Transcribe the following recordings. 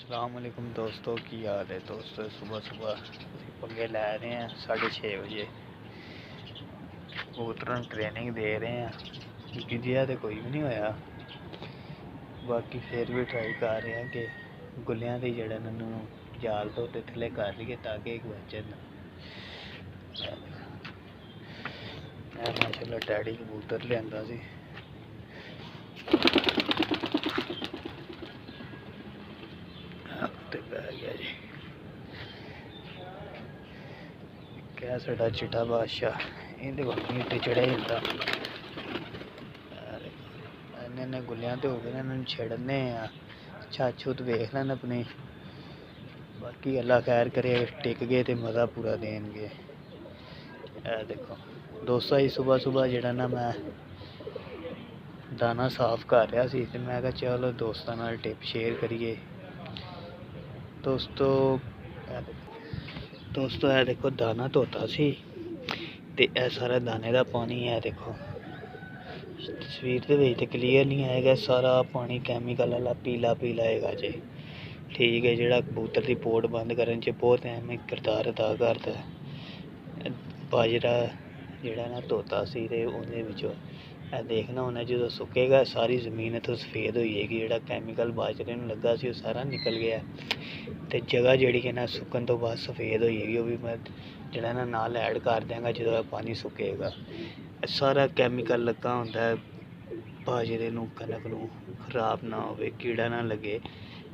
अस्सलाम वालेकुम दोस्तों की हाल है। दोस्तों सुबह सुबह पंगे लै रहे हैं 6:30 बजे कबूतरों ट्रेनिंग दे रहे हैं। गिद्धिया तो कोई भी नहीं होया, बाकी फिर भी ट्राई कर रहे हैं कि गुलियां के जड़े जाल तो थले कर लिए ताकि एक बचन। माशाल्लाह डैडी कबूतर लिया सी पै गया जी। क्या साढ़ा चिट्टा बादशाह इंदे कोल मीटे चढ़िया जंदा। इन्ने गुलियां तो हो गए इन्होंने छड़ने छत छुत वेख लैन अपनी। बाकी अल्लाह खैर करे टिक गए तो मज़ा पूरा देंगे। देखो दोस्तों ही सुबह सुबह जड़ा ना मैं दाना साफ कर रहा सी ते मैं कहा चलो दोस्तों नाल टिप शेयर करिए। दोस्तों है देखो दाना धोता सी ते ए सारा दाने का पानी है। देखो तस्वीर के क्लीयर नहीं आएगा, सारा पानी कैमिकल वाला पीला पीला है जी। ठीक है, जोड़ा कबूतर की पोट बंद करने च बहुत अहम किरदार अदा करता है। बाजरा जोड़ा ना धोता सी ते उहदे विचों देखना उन्हें जो सुकेगा सारी जमीन इत्थों सफेद हो जाएगी। जोड़ा कैमिकल बाजरे में लगा सी सारा निकल गया ते जगह जी है ना सुकन तो बाद सफेद हो जाएगी। वो भी मैं जोड़ा ना नाल ऐड कर देंगा जो पानी सुकेगा। सारा कैमिकल लगा होंदा है बाजरे नूं कनक नूं खराब ना हो, कीड़ा ना लगे।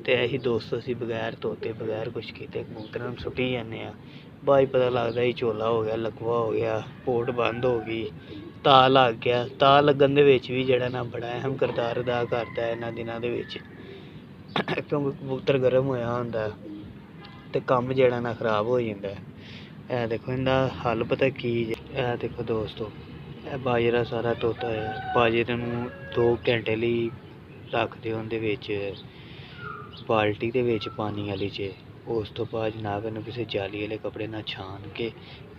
तो यही दोस्तों असीं बगैर धोते बगैर कुछ किए कबूतरां नूं सुट्टी जाने बाद पता लगता ही झोला हो गया, लकवा हो गया, पोट बंद हो गई, ता लग गया। ता लगन दे विच भी जोड़ा ना बड़ा अहम किरदार अदा करता है इन्हां दिनां दे विच, क्योंकि कबूतर गर्म होया होंदा ते कम्म जोड़ा ना खराब हो जांदा है। देखो इनका हल पता की देखो दोस्तों बाजरा सारा धोता है। बाजरे नूं 2 घंटे लिए रख दिओ उहदे विच बाल्टी दे विच पानी वाली च। उस तो बाद जनाब इन्हूं किसी जाली वाले कपड़े नाल छान के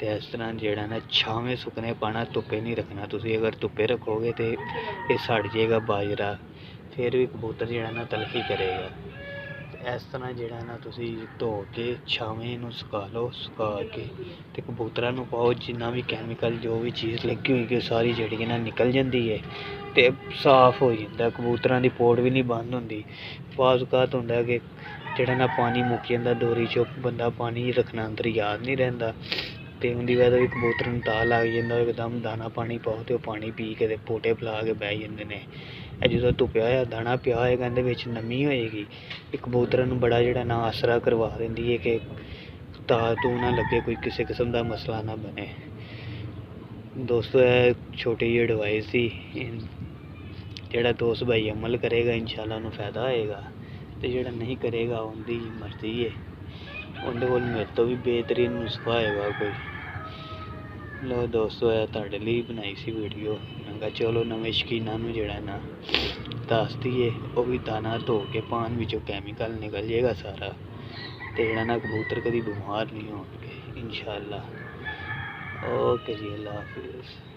ते इस तरह जोड़ा ना छावें सुकने पाना, धुप्पे नहीं रखना। तुसीं अगर धुप्पे रखोगे तो ये सड़ जाएगा बाजरा, फिर भी कबूतर जोड़ा ना तलखी करेगा। इस तरह जोड़ा ना तुसीं धो के छावें इनूं सुका लो, सुका के ते कबूतरां नूं पाओ। जिन्ना भी कैमिकल जो भी चीज़ लगी हुई कि सारी जेह्ड़ी ना निकल जाती है ते साफ हो जाता। कबूतरां दी पोट भी नहीं बंद होंदी। बाज़ औकात होंदा कि जोड़ा ना पानी मुक्की जांदा डोरी चो, बंदा पानी रखना अंदर याद नहीं रहिंदा ते उंदी वजह भी कबूतर नूं ता लग जांदा। एकदम दाना पानी पाओ ते पानी पी के ते पोटे फैला के बह जांदे ने। जो धुप्पे होया दाना पिया होएगा इहदे विच नमी होएगी, कबूतरां नूं बड़ा जोड़ा ना आसरा करवा दिंदी है कि ता तू ना लगे, कोई किसी किस्म का मसला ना बने। दोस्तों छोटी जी एडवाइस थी, जोड़ा दोस्त भाई अमल करेगा इंशाल्लाह उन्हें फ़ायदा होएगा ते जोड़ा नहीं करेगा उनकी मर्जी है। उनके कोल मेरे तो भी बेहतरीन नुस्खा होएगा कोई। लो दोस्तों तुहाडे लिए बनाई सी वीडियो। मैं कहा चलो नवें शकीनां नूं जोड़ा ना दस दिए, वो भी दाना धो के पान विचों कैमिकल निकल जाएगा सारा ते जोड़ा ना कबूतर कभी बीमार नहीं होंगे इंशाल्लाह। ओके जी, अल्लाह हाफिज़।